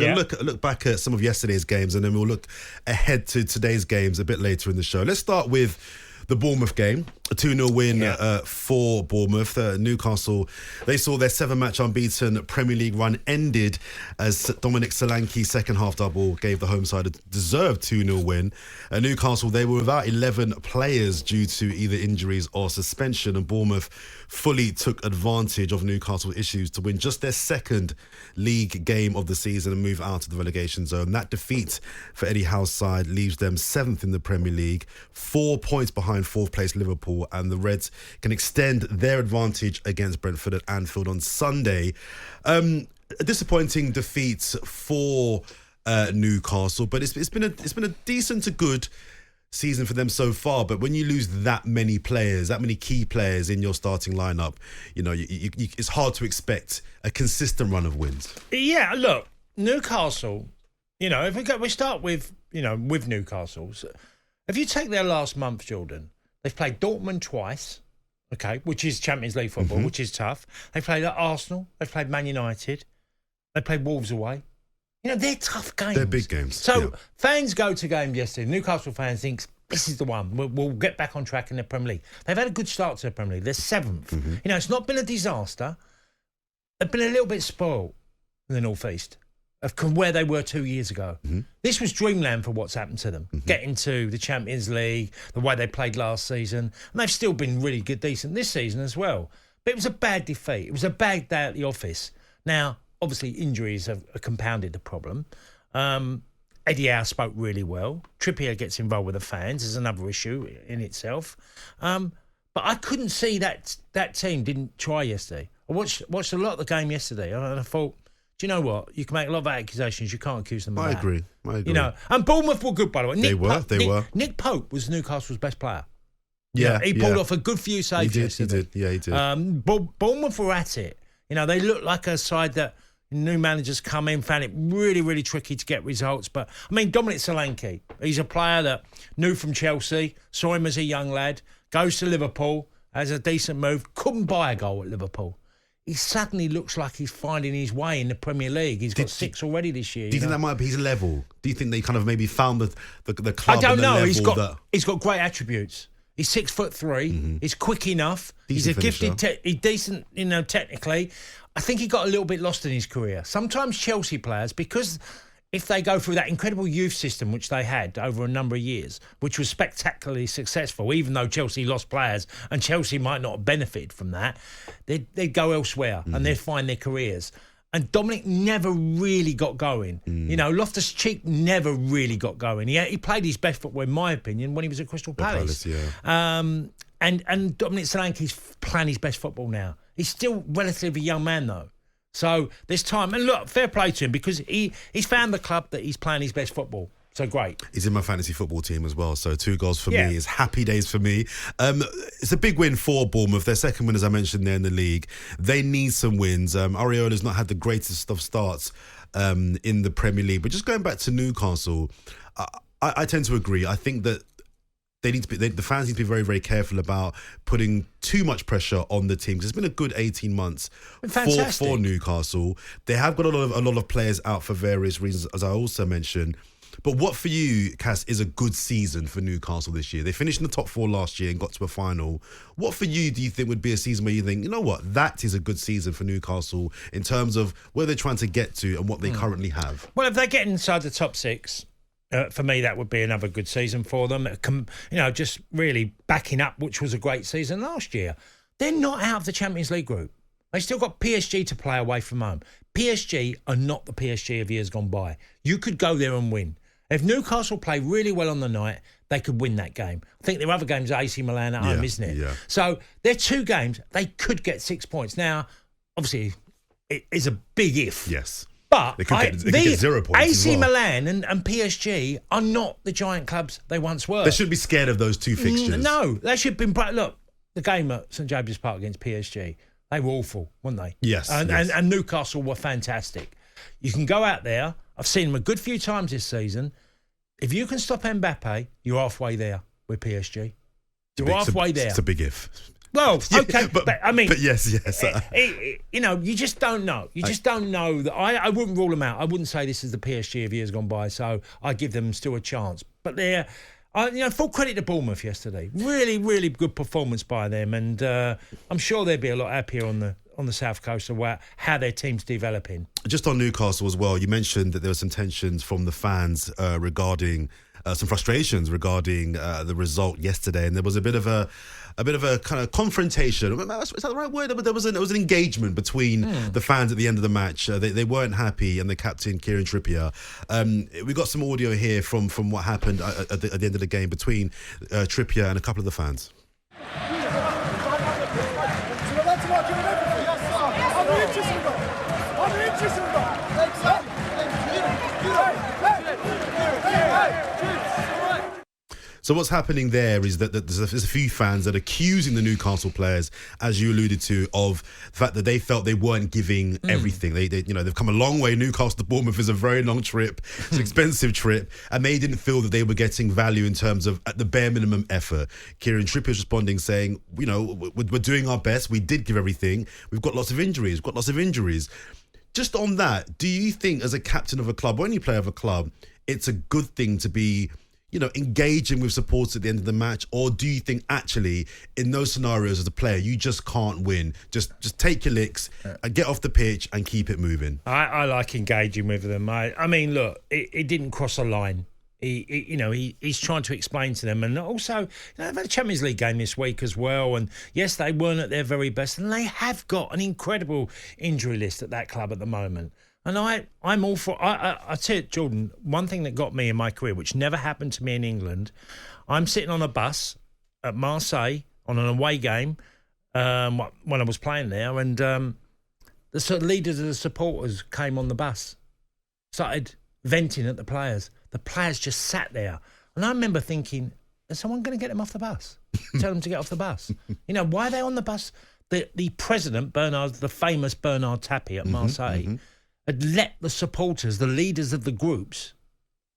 going to look back at some of yesterday's games, and then we'll look ahead to today's games a bit later in the show. Let's start with the Bournemouth game, a 2-0 win for Bournemouth. Newcastle, they saw their 7-match unbeaten Premier League run ended as Dominic Solanke's second half double gave the home side a deserved 2-0 win. Newcastle, they were without 11 players due to either injuries or suspension, and Bournemouth fully took advantage of Newcastle's issues to win just their second league game of the season and move out of the relegation zone. That defeat for Eddie Howe's side leaves them 7th in the Premier League, 4 points behind 4th place Liverpool, and the Reds can extend their advantage against Brentford at Anfield on Sunday. A disappointing defeat for Newcastle, but it's been a decent to good season for them so far. But when you lose that many players, that many key players in your starting lineup, you know, it's hard to expect a consistent run of wins. Yeah, look, Newcastle, you know, if we start with, you know, with Newcastle, so if you take their last month, Jordan, they've played Dortmund twice, okay, which is Champions League football, which is tough. They played at Arsenal, they played Man United, they played Wolves away. You know, they're tough games. They're big games. So fans go to games yesterday. Newcastle fans think this is the one. We'll get back on track in the Premier League. They've had a good start to the Premier League. They're 7th. You know, it's not been a disaster. They've been a little bit spoiled in the North East of where they were 2 years ago. This was dreamland for what's happened to them. Getting to the Champions League, the way they played last season. And they've still been really good, decent this season as well. But it was a bad defeat. It was a bad day at the office. Now, obviously, injuries have compounded the problem. Eddie Howe spoke really well. Trippier gets involved with the fans. There's another issue in itself. But I couldn't see that team didn't try yesterday. I watched a lot of the game yesterday, and I thought, do you know what? You can make a lot of accusations. You can't accuse them of that. I agree. You know, and Bournemouth were good, by the way. They were. Nick Pope was Newcastle's best player. He pulled off a good few saves yesterday. He did. Bournemouth were at it. You know, they looked like a side that new managers come in, found it really, really tricky to get results. But, I mean, Dominic Solanke, he's a player that knew from Chelsea, saw him as a young lad, goes to Liverpool, has a decent move, couldn't buy a goal at Liverpool. He suddenly looks like he's finding his way in the Premier League. He's got 6 already this year. Do you think that might be his level? Do you think they kind of maybe found the club? I don't know. He's got great attributes. He's 6'3". He's quick enough. He's a gifted, he's decent, you know, technically. I think he got a little bit lost in his career. Sometimes Chelsea players, because if they go through that incredible youth system, which they had over a number of years, which was spectacularly successful, even though Chelsea lost players and Chelsea might not have benefited from that, they'd go elsewhere and they'd find their careers. And Dominic never really got going. You know, Loftus-Cheek never really got going. He played his best football, in my opinion, when he was at Crystal Palace. And Dominic Solanke's playing his best football now. He's still relatively young man, though. So there's time. And look, fair play to him, because he's found the club that he's playing his best football. So great. He's in my fantasy football team as well. So 2 goals for me is happy days for me. It's a big win for Bournemouth. Their second win, as I mentioned, there in the league. They need some wins. Areola's not had the greatest of starts in the Premier League. But just going back to Newcastle, I tend to agree. I think that the fans need to be very, very careful about putting too much pressure on the team, because it's been a good 18 months for Newcastle. They have got a lot of players out for various reasons, as I also mentioned. But what for you, Cass, is a good season for Newcastle this year? They finished in the top 4 last year and got to a final. What for you do you think would be a season where you think, you know what, that is a good season for Newcastle in terms of where they're trying to get to and what they currently have? Well, if they get inside the top 6... for me, that would be another good season for them. You know, just really backing up, which was a great season last year. They're not out of the Champions League group. They still got PSG to play away from home. PSG are not the PSG of years gone by. You could go there and win. If Newcastle play really well on the night, they could win that game. I think their other game's AC Milan at home, isn't it? Yeah. So they're 2 games. They could get 6 points. Now, obviously, it is a big if. Yes. But they could get 0 points. AC Milan and PSG are not the giant clubs they once were. They shouldn't be scared of those 2 fixtures. No, they should be. Look, the game at St James's Park against PSG, they were awful, weren't they? Yes. And Newcastle were fantastic. You can go out there. I've seen them a good few times this season. If you can stop Mbappe, you're halfway there with PSG. You're halfway there. It's a big if. Well, okay, but I mean... But yes. You just don't know. You just don't know. That I wouldn't rule them out. I wouldn't say this is the PSG of years gone by, so I give them still a chance. But they're... full credit to Bournemouth yesterday. Really, really good performance by them, and I'm sure they'd be a lot happier on the South Coast about how their team's developing. Just on Newcastle as well, you mentioned that there were some tensions from the fans regarding some frustrations regarding the result yesterday, and there was a bit of a kind of confrontation. Is that the right word? There was an engagement between the fans at the end of the match. They weren't happy, and the captain Kieran Trippier. We got some audio here from what happened at the end of the game between Trippier and a couple of the fans. So what's happening there is that there's a few fans that are accusing the Newcastle players, as you alluded to, of the fact that they felt they weren't giving everything. They've come a long way. Newcastle to Bournemouth is a very long trip. It's an expensive trip, and they didn't feel that they were getting value in terms of at the bare minimum effort. Kieran Trippier is responding, saying, we're doing our best. We did give everything. We've got lots of injuries. Just on that, do you think as a captain of a club or any player of a club, it's a good thing to be engaging with supporters at the end of the match? Or do you think actually in those scenarios as a player, you just can't win? Just take your licks and get off the pitch and keep it moving. I like engaging with them. I mean, look, it didn't cross a line. He's trying to explain to them, and also they've had a Champions League game this week as well. And yes, they weren't at their very best, and they have got an incredible injury list at that club at the moment. And I'm all for... I tell you, Jordan, one thing that got me in my career, which never happened to me in England, I'm sitting on a bus at Marseille on an away game when I was playing there, and the sort of leaders of the supporters came on the bus, started venting at the players. The players just sat there. And I remember thinking, is someone going to get them off the bus? Tell them to get off the bus. Why are they on the bus? The president, the famous Bernard Tapie at Marseille, had let the supporters, the leaders of the groups,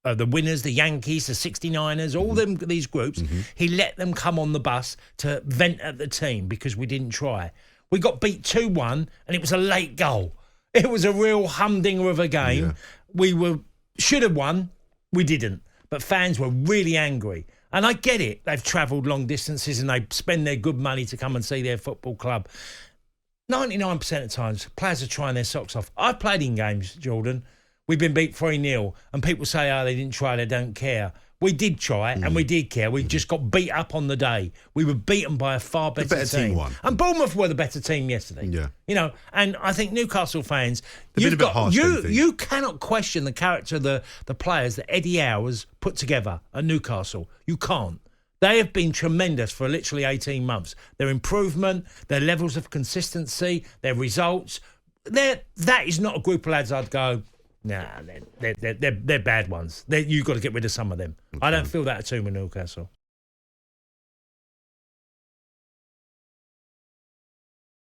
the winners, the Yankees, the 69ers, all these groups, he let them come on the bus to vent at the team because we didn't try. We got beat 2-1 and it was a late goal. It was a real humdinger of a game. Yeah. We should have won, we didn't. But fans were really angry. And I get it. They've travelled long distances and they spend their good money to come and see their football club. 99% of times, players are trying their socks off. I've played in games, Jordan. We've been beat 3-0, and people say, they didn't try, they don't care. We did try, and we did care. We just got beat up on the day. We were beaten by a far better team. And Bournemouth were the better team yesterday. Yeah. And I think Newcastle fans, you cannot question the character of the players that Eddie Howe has put together at Newcastle. You can't. They have been tremendous for literally 18 months. Their improvement, their levels of consistency, their results. That is not a group of lads I'd go, nah, they're bad ones. You've got to get rid of some of them. Okay. I don't feel that at all with Newcastle.